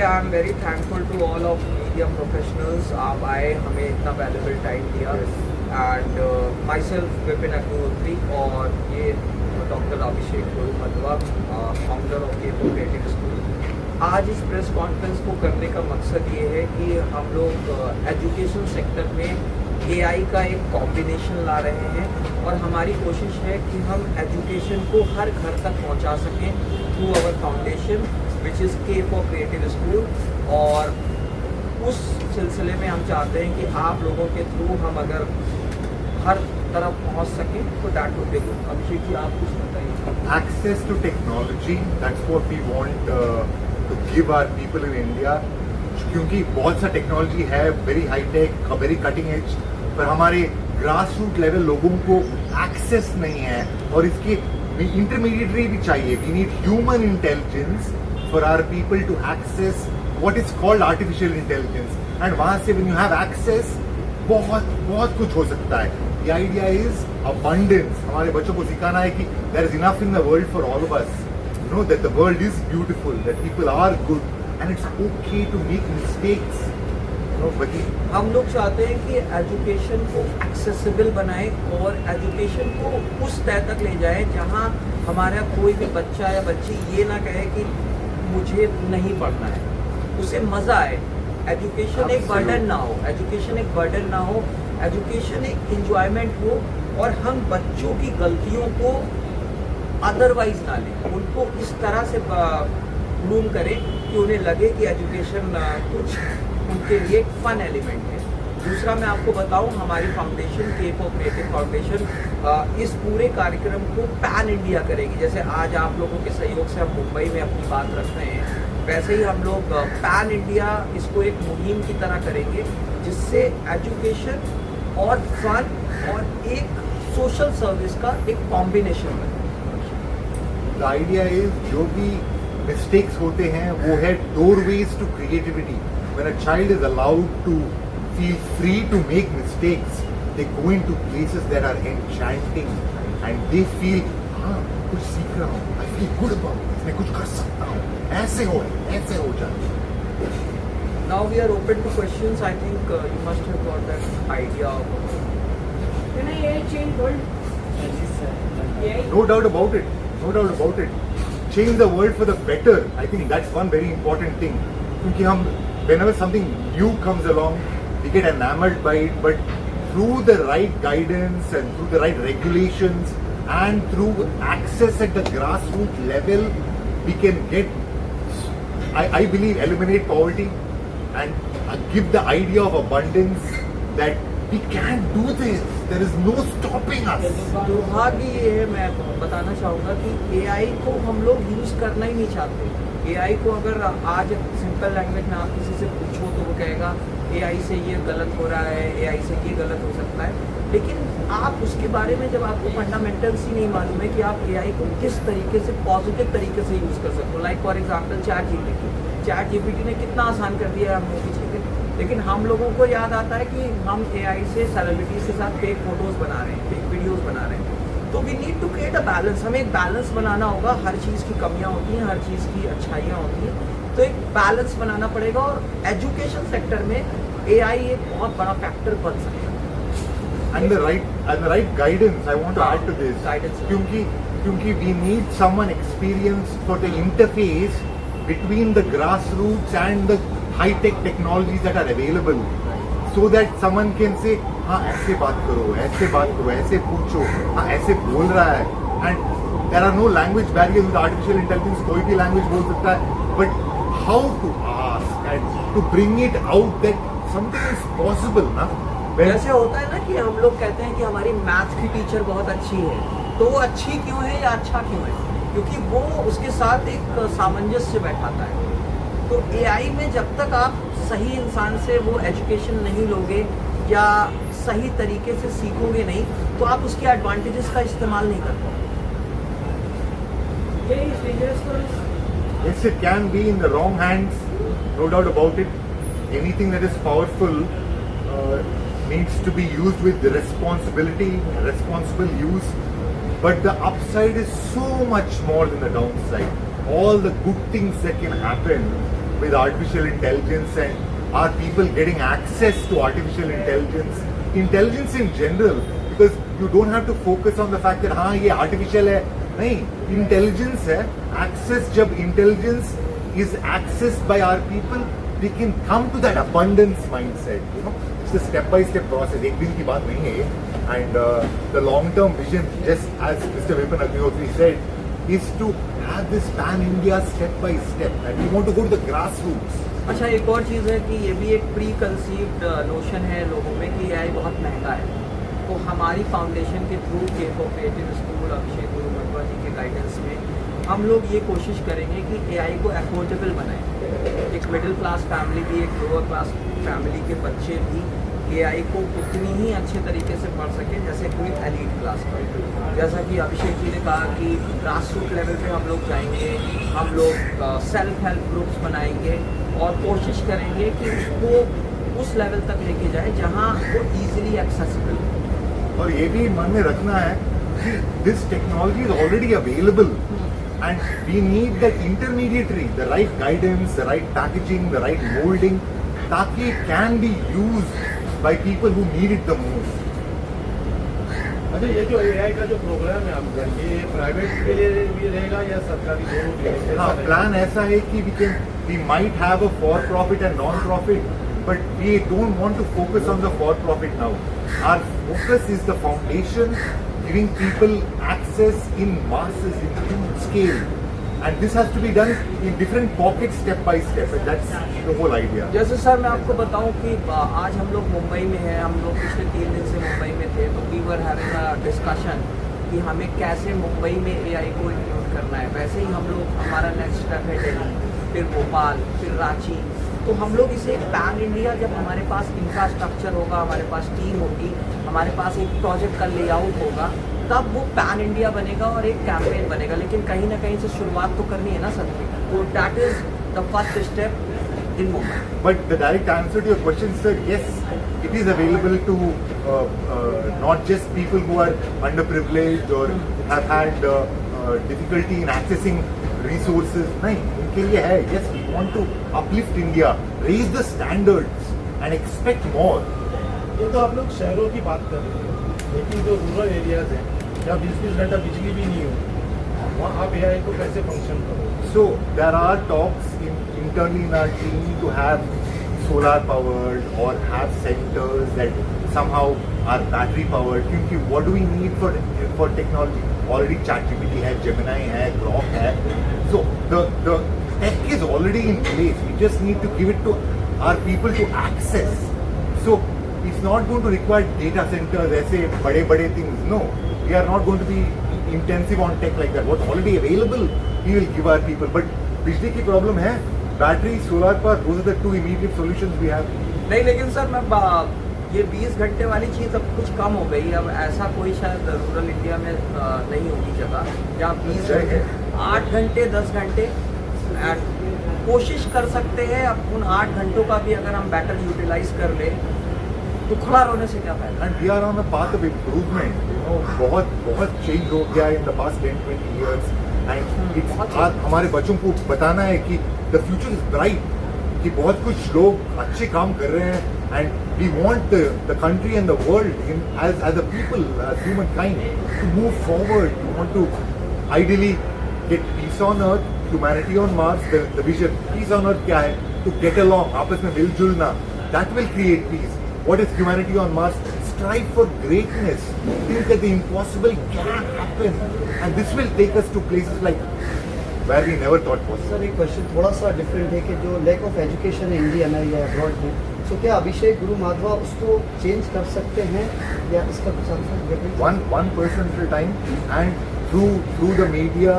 I am very thankful to all of media professionals. आप आए, हमें इतना वैल्यूबल टाइम दिया. And myself Vipin Agnihotri और ये doctor Abhishek Golamadwa, founder of Kepo creative school. आज इस प्रेस कॉन्फ्रेंस को करने का मकसद ये है कि हम लोग एजुकेशन सेक्टर में एआई का एक कॉम्बिनेशन ला रहे हैं और हमारी कोशिश है कि हम एजुकेशन को हर घर तक पहुंचा सकें through our foundation which is Kepo creative school. और उस सिलसिले में हम चाहते हैं कि आप लोगों के थ्रू हम अगर हर तरफ पहुंच सकें तो that would be good. Abhishek ji, आप कुछ बताइए. Access to technology, that's what we want to give our people in India. क्योंकि बहुत सा टेक्नोलॉजी है, very high tech, very cutting edge, पर हमारे ग्रास रूट लेवल लोगों को एक्सेस नहीं है और इसके इंटरमीडिएटरी भी चाहिए. We need human intelligence for our people to access what is called artificial intelligence. And वहां से व्हेन यू हैव एक्सेस बहुत बहुत कुछ हो सकता है. The idea is abundance. हमारे बच्चों को सिखाना है कि there is enough in the world for all of us. Know that the world is beautiful, that people are good and it's okay to make mistakes. हम लोग चाहते हैं कि एजुकेशन को एक्सेसिबल बनाएं और एजुकेशन को उस तय तक ले जाएं जहां हमारा कोई भी बच्चा या बच्ची ये ना कहे कि मुझे नहीं पढ़ना है, उसे मज़ा आए. एजुकेशन एक बर्डन ना हो, एजुकेशन एक बर्डन ना हो, एजुकेशन एक इंजॉयमेंट हो और हम बच्चों की गलतियों को अदरवाइज ना लें, उनको इस तरह से ग्रूम करें कि उन्हें लगे कि एजुकेशन कुछ उनके लिए एक फन एलिमेंट है. दूसरा मैं आपको बताऊं, हमारी फाउंडेशन केपो क्रिएटिव फाउंडेशन इस पूरे कार्यक्रम को पैन इंडिया करेगी. जैसे आज आप लोगों के सहयोग से हम मुंबई में अपनी बात रख रहे हैं, वैसे ही हम लोग पैन इंडिया इसको एक मुहिम की तरह करेंगे जिससे एजुकेशन और फन और एक सोशल सर्विस का एक कॉम्बिनेशन बने. द आइडिया इज जो भी मिस्टेक्स होते हैं वो है doorways to creativity. When a child is allowed to feel free to make mistakes, they go into places that are enchanting and they feel हाँ कुछ सीख रहा हूँ, I feel good about it, मैं कुछ कर सकता हूँ, ऐसे हो जाए. Now we are open to questions. I think you must have got that idea of. Can I change world? No doubt about it. No doubt about it. Change the world for the better. I think that's one very important thing. क्योंकि हम whenever something new comes along, we get enamored by it. But through the right guidance and through the right regulations and through access at the grassroots level, we can get, I believe, eliminate poverty and give the idea of abundance that we can do this. There is no stopping us. दुर्भाग्य ये है, मैं बताना चाहूँगा कि AI को हम लोग यूज़ करना ही नहीं चाहते. एआई को अगर आज सिंपल लैंग्वेज में आप किसी से पूछो तो वो कहेगा एआई से ये गलत हो रहा है, एआई से ये गलत हो सकता है. लेकिन आप उसके बारे में जब आपको फंडामेंटल्स ही नहीं मालूम है कि आप एआई को किस तरीके से पॉजिटिव तरीके से यूज़ कर सकते हो. Like for example chat GPT ने कितना आसान कर दिया है हम लोगों की चीज़ें. लेकिन हम लोगों को याद आता है कि हम एआई से सेलिब्रिटीज के साथ फेक फोटोज़ बना रहे हैं, फेक वीडियोस बना रहे हैं. तो we need to create a balance. हमें एक बैलेंस बनाना होगा. हर चीज़ की कमियां होती हैं, हर चीज़ की अच्छाइयाँ होती हैं, तो एक बैलेंस बनाना पड़ेगा. और एजुकेशन सेक्टर में एआई एक बहुत बड़ा फैक्टर बन सकेगा. And the right guidance. I want to add to this. Guidance. क्योंकि we need someone experienced for the interface between the grassroots and the high-tech technologies that are available, so that someone can say, हाँ ऐसे बात करो, ऐसे पूछो, हाँ ऐसे बोल रहा है. And there are no language barriers with artificial intelligence. कोई भी language बोल सकता है. But how to ask and to bring it out that something is possible, ना? जैसे होता है ना कि हम लोग कहते हैं कि हमारी मैथ की टीचर बहुत अच्छी है, तो वो अच्छी क्यों है या अच्छा क्यों है? क्योंकि वो उसके साथ एक सामंजस्य बैठाता है. तो एआई में जब तक आप सही इंसान से वो एजुकेशन नहीं लोगे या सही तरीके से सीखोगे नहीं, तो आप उसके एडवांटेजेस का इस्तेमाल नहीं कर पाओगे. Yes, it can be in the wrong hands, no doubt about it. Anything that is powerful needs to be used with responsibility, responsible use. But the upside is so much more than the downside. All the good things that can happen with artificial intelligence and are people getting access to artificial intelligence in general, because you don't have to focus on the fact that हाँ ये artificial है, नहीं, intelligence है, access, जब intelligence is accessed by our people, we can come to that abundance mindset, you know. It's a step-by-step process, एक दिन की बात नहीं है, and the long-term vision, just as Mr. Vipin Agnihotri said, is to have this pan-India step-by-step, and we want to go to the grassroots. अच्छा, एक और चीज़ है कि ये भी एक प्री कंसीव्ड नोशन है लोगों में कि एआई बहुत महंगा है, तो हमारी फाउंडेशन के थ्रू के कोऑपरेटिव स्कूल अभिषेक गुरु मध्वा जी के गाइडेंस में हम लोग ये कोशिश करेंगे कि एआई को अफोर्डेबल बनाएं। एक मिडिल क्लास फैमिली भी, एक लोअर क्लास फैमिली के बच्चे भी एआई को उतनी ही अच्छे तरीके से पढ़ सकें जैसे कोई एलीट क्लास का। जैसा कि अभिषेक जी ने कहा कि ग्रास रूट लेवल पे हम लोग जाएंगे, हम लोग सेल्फ हेल्प ग्रुप्स बनाएंगे और कोशिश करेंगे कि उसको उस लेवल तक लेके जाए जहां वो इजीली एक्सेसिबल हो। और ये भी मन में रखना है कि this technology is already available and we need that intermediary, the right guidance, the right packaging, the right molding, ताकि it can be used by people who need it the most. अच्छा, ये जो एआई का जो programme है आपका, ये private के लिए भी रहेगा या सरकारी, दोनों के लिए? हाँ, प्लान ऐसा है कि we might have a for profit and non profit, but we don't want to focus on the for profit now. Our focus is the foundation, giving people access in masses, in huge scale, and this has to be done in different pockets, step by step, and that's the whole idea. जैसे sir मैं आपको बताऊं कि आज हम लोग मुंबई में हैं, हम लोग पिछले 3 दिन से मुंबई में थे, तो we were having a discussion कि हमें कैसे मुंबई में एआई को इंक्लूड करना है। वैसे ही हम लोग, हमारा नेक्स्ट स्टेप है दिल्ली, फिर भोपाल, फिर रांची। तो हम लोग इसे पैन इंडिया, जब हमारे पास इंफ्रास्ट्रक्चर होगा, हमारे पास टीम होगी, हमारे पास एक प्रोजेक्ट का लेआउट होगा, तब वो पैन इंडिया बनेगा और एक कैंपेन बनेगा। लेकिन कहीं ना कहीं से शुरुआत तो करनी है ना सर, तो that is the first step in Mumbai. But the direct answer to your question, sir, yes, it is available to not just people who are underprivileged or have had difficulty in accessing resources. नहीं, उनके लिए है। Yes, we want to uplift India, raise the standards and expect more. ये तो आप लोग शहरों की बात कर रहे हैं, लेकिन जो रूरल एरियाज हैं, जहाँ 20-20 घंटा बिजली भी नहीं हो, वहाँ आप एआई को कैसे फंक्शन करोगे? So there are talks internally in our team to have solar powered or have centers that somehow are battery powered. क्योंकि what do we need for technology? Already ChatGPT है, Gemini है, Grok है. So the tech is already in place. We just need to give it to our people to access. So it's not going to require data centers, ऐसे बड़े things. No, we are not going to be intensive on tech like that. What's already available, we will give our people. But बिजली की problem है, battery, solar पर, those are the two immediate solutions we have. नहीं, लेकिन sir मैं ये 20 घंटे वाली चीज़ अब कुछ कम हो गई। अब ऐसा कोई शायद रूरल इंडिया में नहीं होगी जगह जहाँ 20 घंटे, 8 घंटे, 10 घंटे कोशिश कर सकते हैं। अब उन 8 घंटों का भी अगर हम बेटर यूटिलाइज कर ले तो खड़ा होने से क्या फायदा। And we are on a path of improvement. You know, बहुत change हो गया in the past 10-20 years. And it's हमारे बच्चों को बताना है कि the future is bright. कि बहुत कुछ लोग अच्छे काम कर रहे हैं. And we want the country and the world as a people, as humankind, to move forward. We want to ideally get peace on earth, humanity on Mars. The vision, peace on earth क्या है? To get along, आपस में मिलजुलना. That will create peace. What is humanity on Mars? Strive for greatness. Think that the impossible can happen. And this will take us to places like where we never thought possible. Sir, एक question थोड़ा सा different है कि जो lack of education है India में या abroad में, तो क्या अभिषेक गुरु माधवा उसको चेंज कर सकते हैं या इसका कुछ answer? One person at a time, and through the media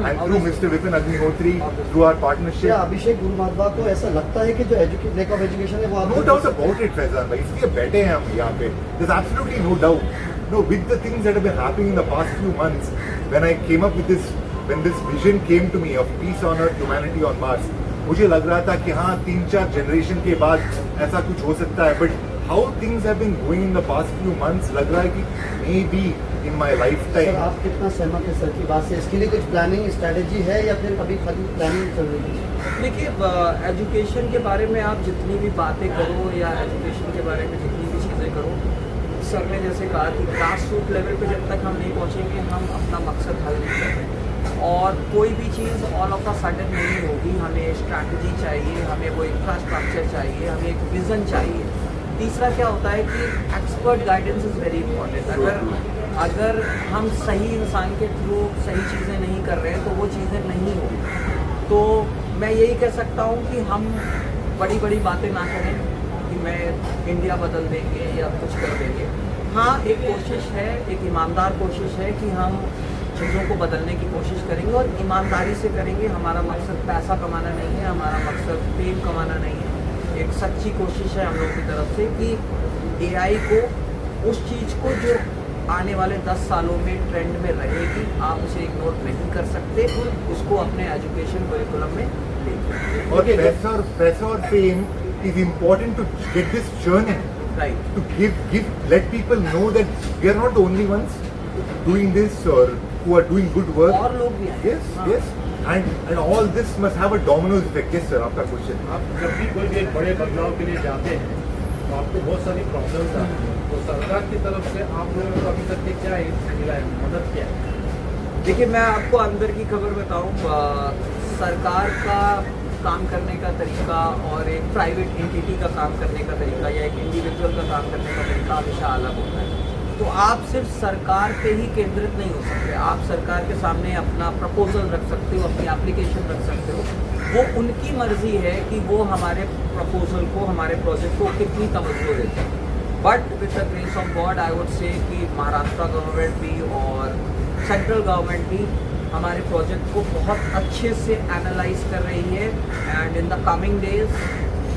and through Mr. Vipin Agnihotri, through our partnership. क्या अभिषेक गुरु माधवा को ऐसा लगता है कि जो लैक ऑफ एजुकेशन है वो No doubt about it, Faizan भाई, इसलिए बैठे हैं हम यहाँ पे. There's absolutely no doubt. No, with the things that have been happening in the past few months, when I came up with this, when this vision came to me of peace on earth, humanity on Mars, मुझे लग रहा था कि हाँ 3-4 generation के बाद ऐसा कुछ हो सकता है. But how things have been going in the past few months, लग रहा है कि maybe in my sir lifetime. आप कितना सहमत है सर की बात से? इसके लिए कुछ प्लानिंग स्ट्रेटेजी है या फिर अभी खाली प्लानिंग चल रही है? देखिए, एजुकेशन के बारे में आप जितनी भी बातें करो या एजुकेशन के बारे में जितनी भी चीज़ें करो, सर ने जैसे कहा कि ग्रास रूट लेवल पे जब तक हम नहीं पहुंचेंगे हम अपना मकसद हल नहीं कर पाएंगे। और कोई भी चीज़ ऑल ऑफ अ सडन नहीं होगी। हमें स्ट्रैटेजी चाहिए, हमें वो इंफ्रास्ट्रक्चर चाहिए, हमें एक विज़न चाहिए। तीसरा क्या होता है कि expert guidance is very important. अगर हम सही इंसान के थ्रू सही चीज़ें नहीं कर रहे हैं तो वो चीज़ें नहीं होंगी। तो मैं यही कह सकता हूँ कि हम बड़ी बड़ी बातें ना करें कि मैं इंडिया बदल देंगे या कुछ कर देंगे। हाँ, एक कोशिश है, एक ईमानदार कोशिश है कि हम चीज़ों को बदलने की कोशिश करेंगे और ईमानदारी से करेंगे। हमारा मकसद पैसा कमाना नहीं है, हमारा मकसद फेम कमाना नहीं है। एक सच्ची कोशिश है हम लोगों की तरफ से कि एआई को, उस चीज़ को जो आने वाले 10 सालों में ट्रेंड में रहेगी, आप उसे इग्नोर नहीं कर सकते, उसको अपने एजुकेशन करिकुलम में लेंगे। और पैसा और fame is important to get this churning. Right. To let people know that we are not the only ones doing this or who are doing good work. और लोग भी आएंगे। Yes, हाँ। yes. And all this must have a dominoes effect. Yes, sir. आपका question. आप जब भी कोई भी एक बड़े बदलाव के लिए जाते हैं तो आपको बहुत सारी प्रॉब्लम्स आती हैं, तो सरकार की तरफ से आप लोगों को अभी तक के क्या मिला है, मदद क्या है? देखिए, मैं आपको अंदर की खबर बताऊं, सरकार का काम करने का तरीका और एक प्राइवेट एंटिटी का काम करने का तरीका या एक इंडिविजुअल का काम करने का तरीका हमेशा अलग होता है। तो आप सिर्फ सरकार पे ही केंद्रित नहीं हो सकते। आप सरकार के सामने अपना प्रपोजल रख सकते हो, अपनी एप्लीकेशन रख सकते हो। वो उनकी मर्जी है कि वो हमारे प्रपोजल को, हमारे प्रोजेक्ट को कितनी तवज्जो देते हैं। But with the grace of God I would say कि महाराष्ट्र गवर्नमेंट भी और सेंट्रल गवर्नमेंट भी हमारे प्रोजेक्ट को बहुत अच्छे से एनालाइज कर रही है। And in the coming days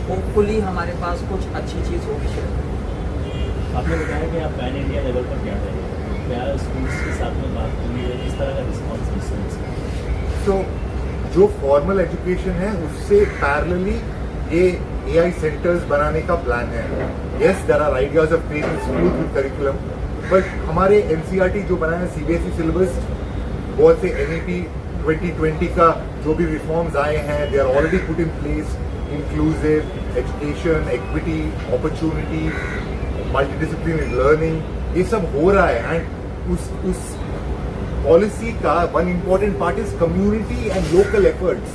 hopefully हमारे पास कुछ अच्छी चीज़ होगी शायद। आपने बताया कि आप पैन इंडिया लेवल पर क्या करेंगे, क्या स्कूल्स के साथ में बात होगी, किस तरह का रिस्पॉन्स मिलेगा? So, जो फॉर्मल एजुकेशन है उससे पैरेलली ये AI सेंटर्स बनाने का प्लान है। Yes, there are ideas of creating school with curriculum, but हमारे NCERT जो बनाया है CBSE सिलेबस, बहुत से NEP 2020 का जो भी रिफॉर्म्स आए हैं, they are already put in place. Inclusive education, equity, opportunity, multidisciplinary learning, ये सब हो रहा है। एंड उस पॉलिसी का one important part is community and local efforts.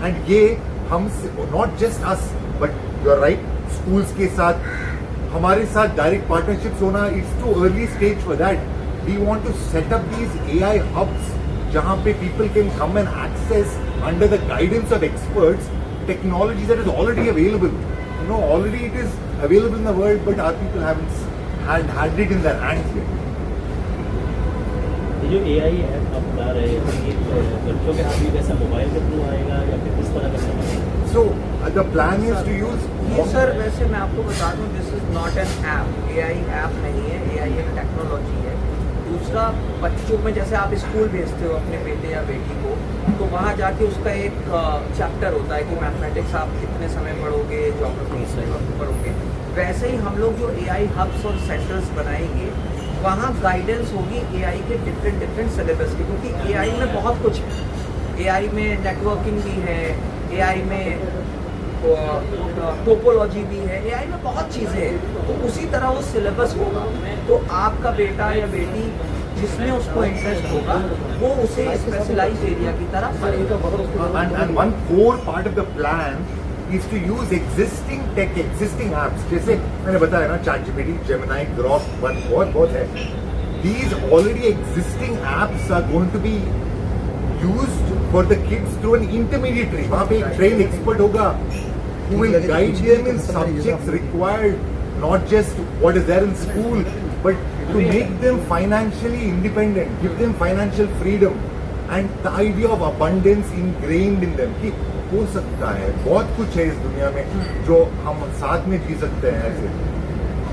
And ये हम, not just us but you are right, schools के साथ हमारे साथ डायरेक्ट पार्टनरशिप्स होना, it's too early stage for that. We want to set up these AI hubs जहां पे people can come and access under the guidance of experts technology that is already available. You know, already it is available in the world, but our people haven't had it in their hands yet. ये जो AI है आप बता रहे हैं, ये बच्चों के हाथ में कैसा मोबाइल के थ्रू आएगा या फिर किस तरह का समझ? So the plan is to use. ये सर, वैसे मैं आपको बता दूं, this is not an app. AI app नहीं है, AI एक टेक्नोलॉजी है। दूसरा, बच्चों में जैसे आप स्कूल भेजते हो अपने बेटे या बेटी को, तो वहाँ जाके उसका एक चैप्टर होता है कि मैथमेटिक्स आप कितने समय पढ़ोगे, ज्योग्राफी इतने वक्त पढ़ोगे। वैसे ही हम लोग जो AI हब्स और सेंटर्स बनाएंगे, वहाँ गाइडेंस होगी AI के डिफरेंट सिलेबस की, क्योंकि AI में बहुत कुछ है। AI में नेटवर्किंग भी है, AI में टोपोलॉजी भी है, AI में बहुत चीज़ें हैं। तो उसी तरह वो सिलेबस होगा, तो आपका बेटा या बेटी जिसमें उसको इंटरेस्ट होगा वो उसे स्पेशलाइज्ड एरिया की तरफ पढ़ेगा। And one core part of the plan is to use existing tech, existing apps. जैसे मैंने बताया ना, ChatGPT, Gemini, Grok, बहुत है। These already existing apps are going to be used for the kids through an intermediary. वहाँ पे एक trained expert होगा who will guide them in subjects required, not just what is there in school, but to make them financially independent, give them financial freedom, and the idea of abundance ingrained in them. कि हो सकता है, बहुत कुछ है इस दुनिया में जो हम साथ में जी सकते हैं ऐसे।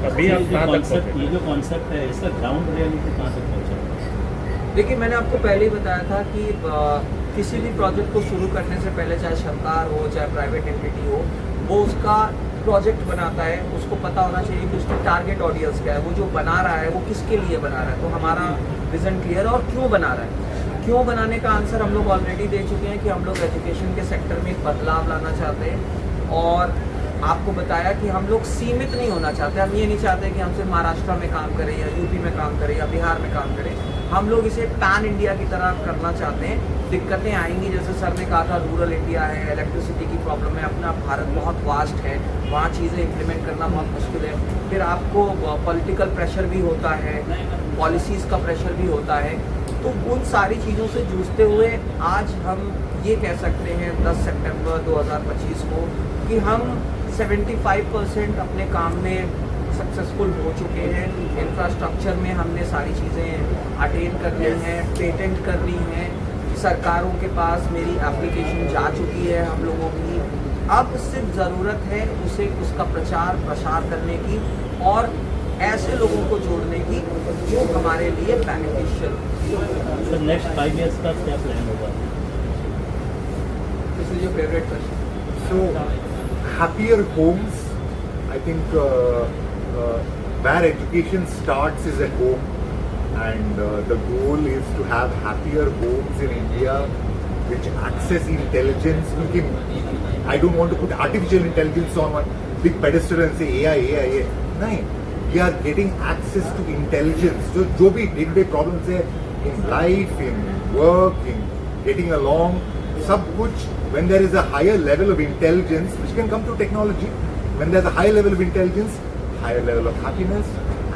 अभी आप कहाँ तक पहुँचे? ये जो कॉन्सेप्ट है इसका ग्राउंड रियलिटी कहाँ तक पहुँचा? देखिए, मैंने आपको पहले ही बताया था कि किसी भी प्रोजेक्ट को शुरू करने से पहले, चाहे सरकार हो चाहे प्राइवेट एंटिटी हो, वो उसका प्रोजेक्ट बनाता है उसको पता होना चाहिए कि उसकी टारगेट ऑडियंस क्या है, वो जो बना रहा है वो किसके लिए बना रहा है। तो हमारा विजन क्लियर है और क्यों बना रहा है। क्यों बनाने का आंसर हम लोग ऑलरेडी दे चुके हैं कि हम लोग एजुकेशन के सेक्टर में एक बदलाव लाना चाहते हैं और आपको बताया कि हम लोग सीमित नहीं होना चाहते। हम ये नहीं चाहते कि हम सिर्फ महाराष्ट्र में काम करें या यूपी में काम करें या बिहार में काम करें। हम लोग इसे पैन इंडिया की तरह करना चाहते हैं। दिक्कतें आएंगी, जैसे सर ने कहा था रूरल इंडिया है, इलेक्ट्रिसिटी की प्रॉब्लम है, अपना भारत बहुत वास्ट है, वहाँ चीज़ें इम्प्लीमेंट करना बहुत मुश्किल है। फिर आपको पॉलिटिकल प्रेशर भी होता है, पॉलिसीज़ का प्रेशर भी होता है। तो उन सारी चीज़ों से जूझते हुए आज हम ये कह सकते हैं 10 सितंबर 2025 को कि हम 75% अपने काम में सक्सेसफुल हो चुके हैं। इंफ्रास्ट्रक्चर में हमने सारी चीज़ें अटेन कर ली हैं, पेटेंट कर ली हैं, सरकारों के पास मेरी एप्लीकेशन जा चुकी है हम लोगों की। अब सिर्फ ज़रूरत है उसका प्रचार प्रसार करने की और ऐसे लोगों को जोड़ने की जो हमारे लिए बेनिफिशियल। सर नेक्स्ट 5 years का क्या प्लान होगा? This is your favourite question. So, happier homes, I think where education starts is at home, and the goal is to have happier homes in India which access intelligence. I don't want to put artificial intelligence on one big pedestal and say AI. No, we are getting access to intelligence. So, जो भी day-to-day problems है in life, in work, in getting along, सब कुछ, when there is a higher level of intelligence, which can come through technology, when there's a higher level of intelligence, higher level of happiness,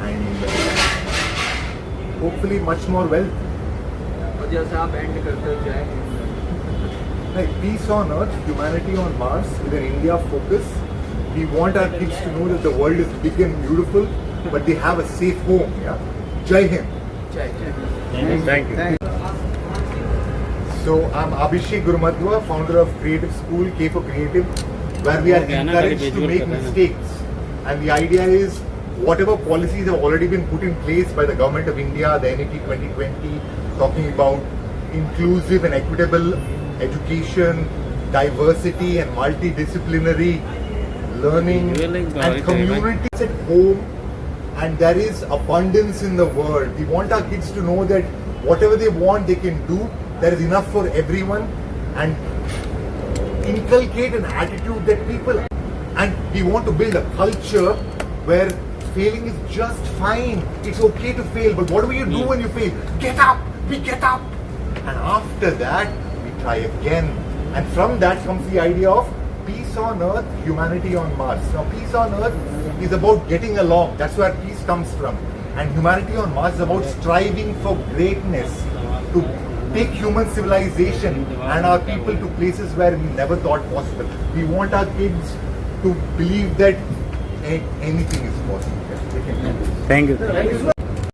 and hopefully much more wealth. और जैसे आप and करते हो जाए Like peace on earth, humanity on Mars, with an India focus. We want our kids to know that the world is big and beautiful, but they have a safe home. Yeah. Jai Hind. जाए। Thank you. So I'm Abhishek Gurumadwa, founder of Creative School, K for Creative, where we are encouraged to make mistakes. And the idea is, whatever policies have already been put in place by the government of India, the NEP 2020, talking about inclusive and equitable education, diversity and multidisciplinary learning, and communities at home, and there is abundance in the world. We want our kids to know that whatever they want, they can do. There is enough for everyone, and inculcate an attitude that people, and we want to build a culture where failing is just fine. It's okay to fail, but what do you do when you fail? Get up! We get up! And after that, we try again. And from that comes the idea of peace on earth, humanity on Mars. Now, peace on earth is about getting along. That's where peace comes from. And humanity on Mars is about striving for greatness, to take human civilization and our people to places where we never thought possible. We want our kids to believe that anything is possible. They can do this. Thank you.